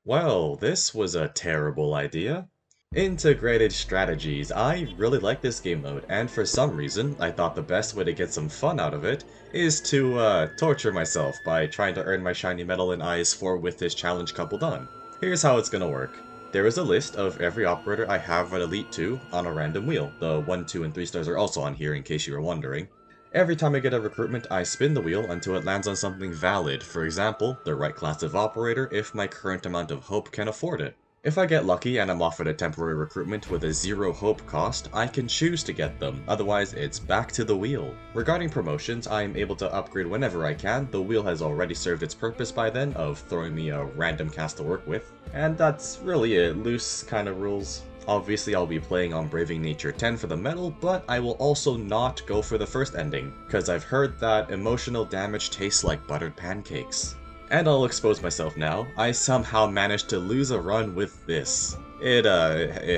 Well, this was a terrible idea. Integrated strategies. I really like this game mode, and for some reason, I thought the best way to get some fun out of it is to torture myself by trying to earn my shiny medal in IS4 with this challenge coupled on. Here's how it's gonna work. There is a list of every operator I have at Elite 2 on a random wheel. The 1, 2, and 3 stars are also on here in case you were wondering. Every time I get a recruitment, I spin the wheel until it lands on something valid, for example, the right class of operator if my current amount of hope can afford it. If I get lucky and I'm offered a temporary recruitment with a 0 hope cost, I can choose to get them, otherwise it's back to the wheel. Regarding promotions, I am able to upgrade whenever I can. The wheel has already served its purpose by then of throwing me a random cast to work with, and that's really it, loose kind of rules. Obviously I'll be playing on Braving Nature 10 for the medal, but I will also not go for the first ending, because I've heard that emotional damage tastes like buttered pancakes. And I'll expose myself now, I somehow managed to lose a run with this. It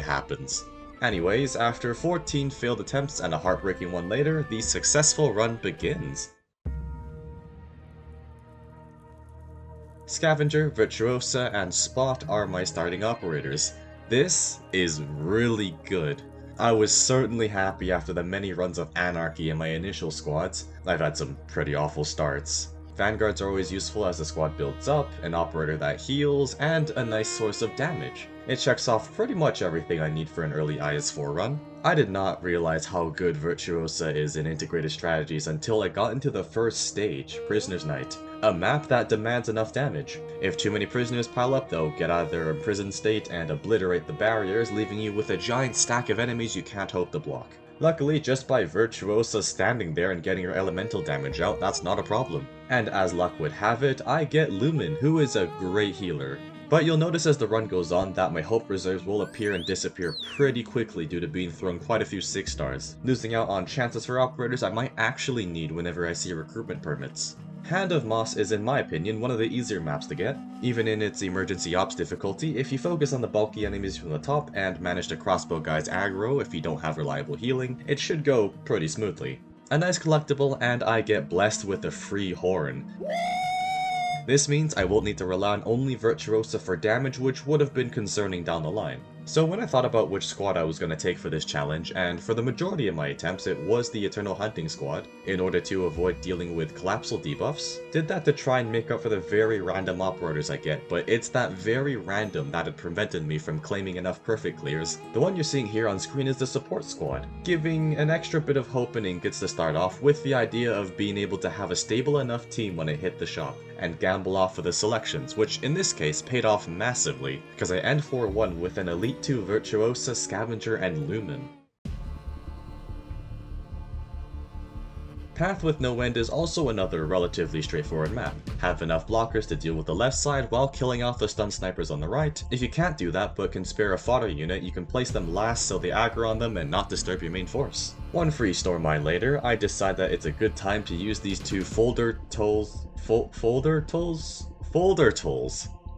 happens. Anyways, after 14 failed attempts and a heartbreaking one later, the successful run begins. Scavenger, Virtuosa, and Spot are my starting operators. This is really good. I was certainly happy after the many runs of Anarchy in my initial squads. I've had some pretty awful starts. Vanguards are always useful as the squad builds up, an operator that heals, and a nice source of damage. It checks off pretty much everything I need for an early IS4 run. I did not realize how good Virtuosa is in integrated strategies until I got into the first stage, Prisoner's Night, a map that demands enough damage. If too many prisoners pile up, they'll get out of their imprisoned state and obliterate the barriers, leaving you with a giant stack of enemies you can't hope to block. Luckily, just by Virtuosa standing there and getting your elemental damage out, that's not a problem. And as luck would have it, I get Lumen, who is a great healer. But you'll notice as the run goes on that my hope reserves will appear and disappear pretty quickly due to being thrown quite a few 6 stars, losing out on chances for operators I might actually need whenever I see recruitment permits. Hand of Moss is in my opinion one of the easier maps to get. Even in its emergency ops difficulty, if you focus on the bulky enemies from the top and manage to crossbow guys aggro if you don't have reliable healing, it should go pretty smoothly. A nice collectible and I get blessed with a free horn. This means I won't need to rely on only Virtuosa for damage, which would have been concerning down the line. So when I thought about which squad I was going to take for this challenge, and for the majority of my attempts it was the Eternal Hunting squad, in order to avoid dealing with collapsal debuffs, did that to try and make up for the very random operators I get, but it's that very random that had prevented me from claiming enough perfect clears. The one you're seeing here on screen is the support squad, giving an extra bit of hope and ingots to start off with the idea of being able to have a stable enough team when I hit the shop, and gamble off for the selections, which in this case paid off massively, because I end 4-1 with an Elite 2 Virtuosa, Scavenger, and Lumen. Path with No End is also another relatively straightforward map. Have enough blockers to deal with the left side while killing off the stun snipers on the right. If you can't do that but can spare a fodder unit, you can place them last so they aggro on them and not disturb your main force. One free store mine later, I decide that it's a good time to use these two folder tools.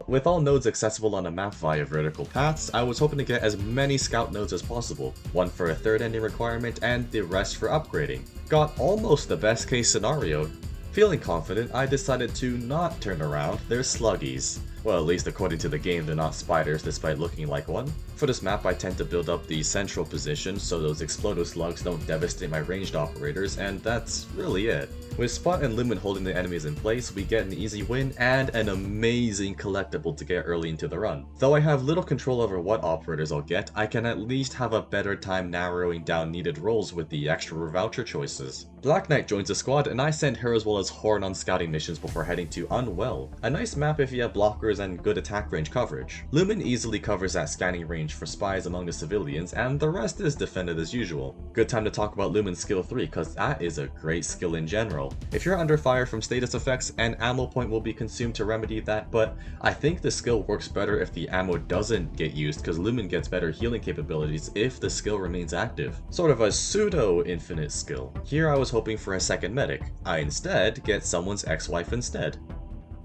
With all nodes accessible on a map via vertical paths, I was hoping to get as many scout nodes as possible, one for a third ending requirement and the rest for upgrading. Got almost the best case scenario. Feeling confident, I decided to not turn around, they're sluggies. Well, at least according to the game, they're not spiders despite looking like one. For this map, I tend to build up the central position so those explosive slugs don't devastate my ranged operators, and that's really it. With Spot and Lumen holding the enemies in place, we get an easy win and an amazing collectible to get early into the run. Though I have little control over what operators I'll get, I can at least have a better time narrowing down needed roles with the extra voucher choices. Black Knight joins the squad and I send her as well as Horn on scouting missions before heading to Unwell. A nice map if you have blockers and good attack range coverage. Lumen easily covers that scanning range for spies among the civilians, and the rest is defended as usual. Good time to talk about Lumen's skill 3, cause that is a great skill in general. If you're under fire from status effects, an ammo point will be consumed to remedy that, but I think the skill works better if the ammo doesn't get used, cause Lumen gets better healing capabilities if the skill remains active. Sort of a pseudo-infinite skill. Here I was hoping for a second medic. I instead get someone's ex-wife instead.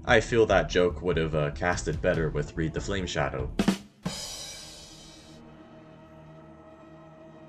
I feel that joke would have casted better with Read the Flame Shadow.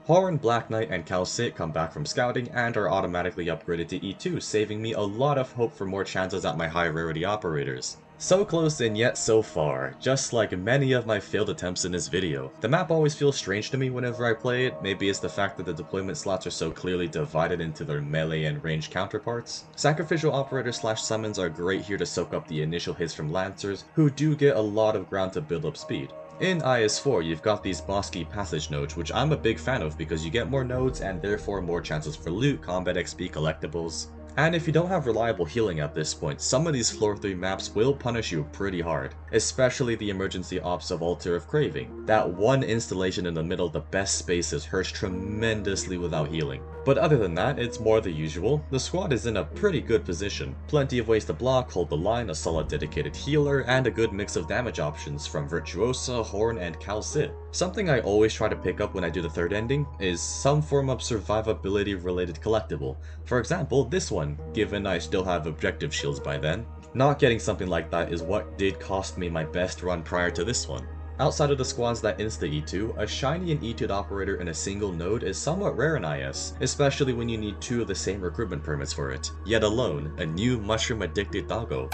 Horn, Black Knight, and Calcit come back from scouting and are automatically upgraded to E2, saving me a lot of hope for more chances at my high rarity operators. So close and yet so far, just like many of my failed attempts in this video. The map always feels strange to me whenever I play it. Maybe it's the fact that the deployment slots are so clearly divided into their melee and range counterparts. Sacrificial operators slash summons are great here to soak up the initial hits from lancers, who do get a lot of ground to build up speed. In IS4, you've got these bosky passage nodes, which I'm a big fan of because you get more nodes and therefore more chances for loot, combat XP, collectibles. And if you don't have reliable healing at this point, some of these floor 3 maps will punish you pretty hard, especially the emergency ops of Altar of Craving. That one installation in the middle of the best spaces hurts tremendously without healing. But other than that, it's more the usual. The squad is in a pretty good position. Plenty of ways to block, hold the line, a solid dedicated healer, and a good mix of damage options from Virtuosa, Horn, and Calcit. Something I always try to pick up when I do the third ending is some form of survivability related collectible. For example, this one, given I still have objective shields by then. Not getting something like that is what did cost me my best run prior to this one. Outside of the squads that insta E2, a shiny and E2'd operator in a single node is somewhat rare in IS, especially when you need 2 of the same recruitment permits for it, yet alone, a new mushroom addicted doggo.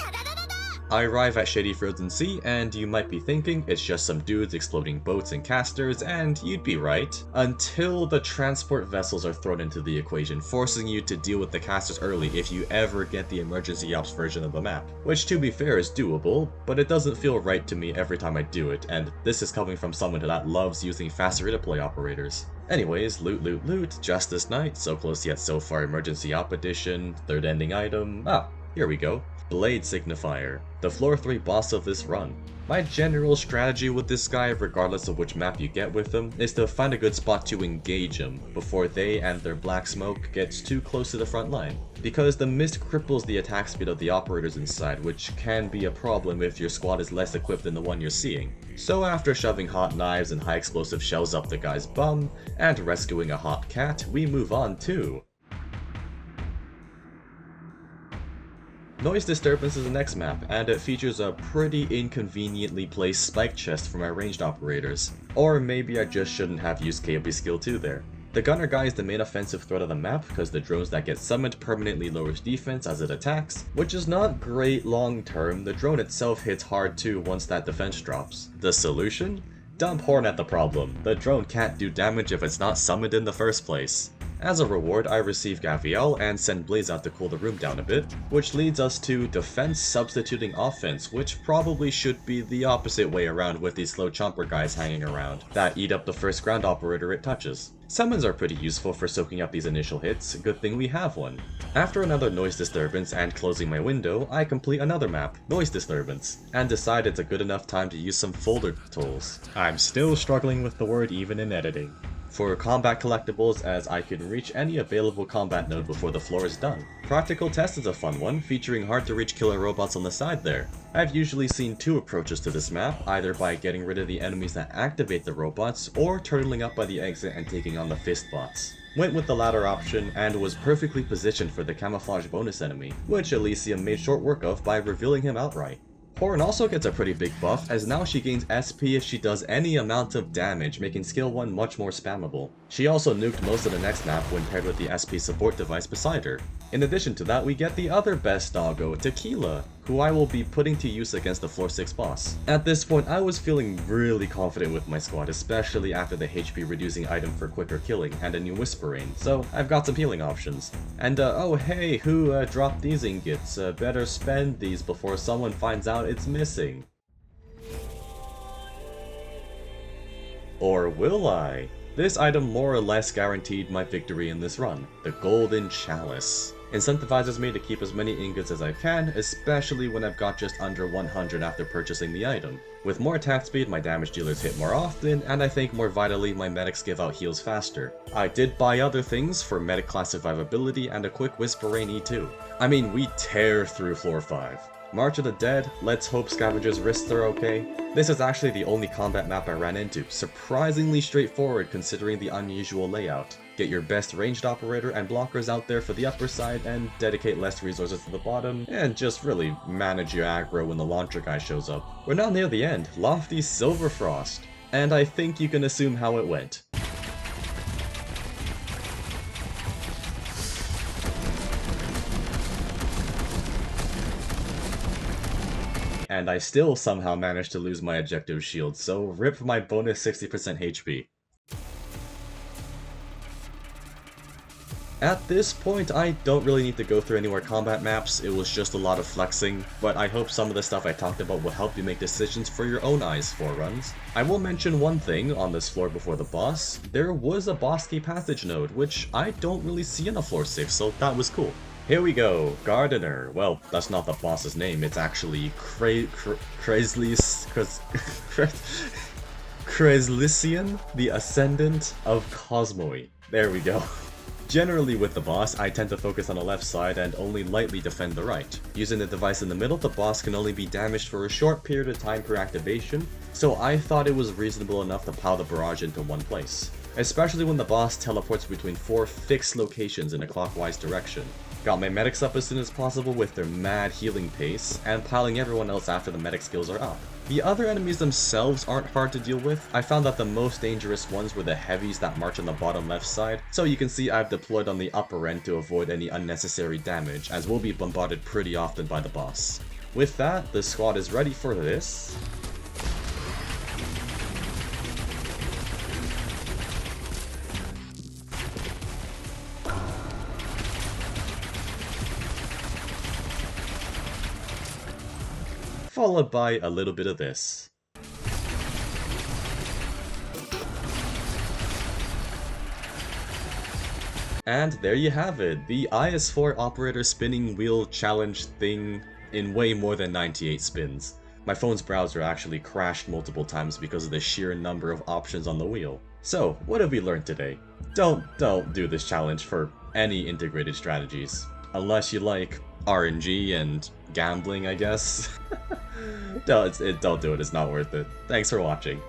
I arrive at Shady Frozen Sea, and you might be thinking it's just some dudes exploding boats and casters, and you'd be right. Until the transport vessels are thrown into the equation, forcing you to deal with the casters early if you ever get the emergency ops version of the map. Which, to be fair, is doable, but it doesn't feel right to me every time I do it, and this is coming from someone that loves using fast redeploy operators. Anyways, loot, loot, loot, Justice Knight, so close yet so far emergency op edition, third ending item, here we go. Blade Signifier, the floor 3 boss of this run. My general strategy with this guy, regardless of which map you get with him, is to find a good spot to engage him before they and their black smoke gets too close to the front line. Because the mist cripples the attack speed of the operators inside, which can be a problem if your squad is less equipped than the one you're seeing. So after shoving hot knives and high explosive shells up the guy's bum, and rescuing a hot cat, we move on to Noise Disturbance is the next map, and it features a pretty inconveniently placed spike chest for my ranged operators. Or maybe I just shouldn't have used KOB skill 2 there. The gunner guy is the main offensive threat of the map because the drones that get summoned permanently lowers defense as it attacks, which is not great long term. The drone itself hits hard too once that defense drops. The solution? Dump Horn at the problem. The drone can't do damage if it's not summoned in the first place. As a reward, I receive Gavial and send Blaze out to cool the room down a bit, which leads us to defense substituting offense, which probably should be the opposite way around with these slow chomper guys hanging around that eat up the first ground operator it touches. Summons are pretty useful for soaking up these initial hits, good thing we have one. After another Noise Disturbance and closing my window, I complete another map, Noise Disturbance, and decide it's a good enough time to use some folder tools. I'm still struggling with the word even in editing. For combat collectibles, as I can reach any available combat node before the floor is done. Practical Test is a fun one, featuring hard to reach killer robots on the side there. I've usually seen 2 approaches to this map, either by getting rid of the enemies that activate the robots, or turtling up by the exit and taking on the fist bots. Went with the latter option, and was perfectly positioned for the camouflage bonus enemy, which Elysium made short work of by revealing him outright. Horn also gets a pretty big buff, as now she gains SP if she does any amount of damage, making skill 1 much more spammable. She also nuked most of the next map when paired with the SP support device beside her. In addition to that, we get the other best doggo, Tequila, who I will be putting to use against the floor 6 boss. At this point, I was feeling really confident with my squad, especially after the HP reducing item for quicker killing and a new Whisper Rain, so I've got some healing options. And oh hey, who dropped these ingots? Better spend these before someone finds out it's missing. Or will I? This item more or less guaranteed my victory in this run, the Golden Chalice. Incentivizes me to keep as many ingots as I can, especially when I've got just under 100 after purchasing the item. With more attack speed, my damage dealers hit more often, and I think more vitally, my medics give out heals faster. I did buy other things for medic class survivability and a quick Whisper Rain E2. I mean, we tear through floor 5. March of the Dead, let's hope Scavenger's wrists are okay. This is actually the only combat map I ran into, surprisingly straightforward considering the unusual layout. Get your best ranged operator and blockers out there for the upper side and dedicate less resources to the bottom, and just really manage your aggro when the launcher guy shows up. We're now near the end, Lofty Silverfrost, and I think you can assume how it went. and I still somehow managed to lose my objective shield, so rip my bonus 60% HP. At this point, I don't really need to go through any more combat maps, it was just a lot of flexing, but I hope some of the stuff I talked about will help you make decisions for your own IS4 runs. I will mention one thing on this floor before the boss. There was a boss key passage node, which I don't really see in a floor 6, so that was cool. Here we go, Gardener. Well, that's not the boss's name, it's actually Kreslician, the Ascendant of Cosmoe. There we go. Generally with the boss, I tend to focus on the left side and only lightly defend the right. Using the device in the middle, the boss can only be damaged for a short period of time per activation, so I thought it was reasonable enough to pile the barrage into one place. Especially when the boss teleports between 4 fixed locations in a clockwise direction. Got my medics up as soon as possible with their mad healing pace, and piling everyone else after the medic skills are up. The other enemies themselves aren't hard to deal with. I found that the most dangerous ones were the heavies that march on the bottom left side, so you can see I've deployed on the upper end to avoid any unnecessary damage, as we'll be bombarded pretty often by the boss. With that, the squad is ready for this. Followed by a little bit of this. And there you have it, the IS4 operator spinning wheel challenge thing in way more than 98 spins. My phone's browser actually crashed multiple times because of the sheer number of options on the wheel. So, what have we learned today? Don't do this challenge for any integrated strategies. Unless you like RNG and gambling, I guess. Don't do it, it's not worth it. Thanks for watching.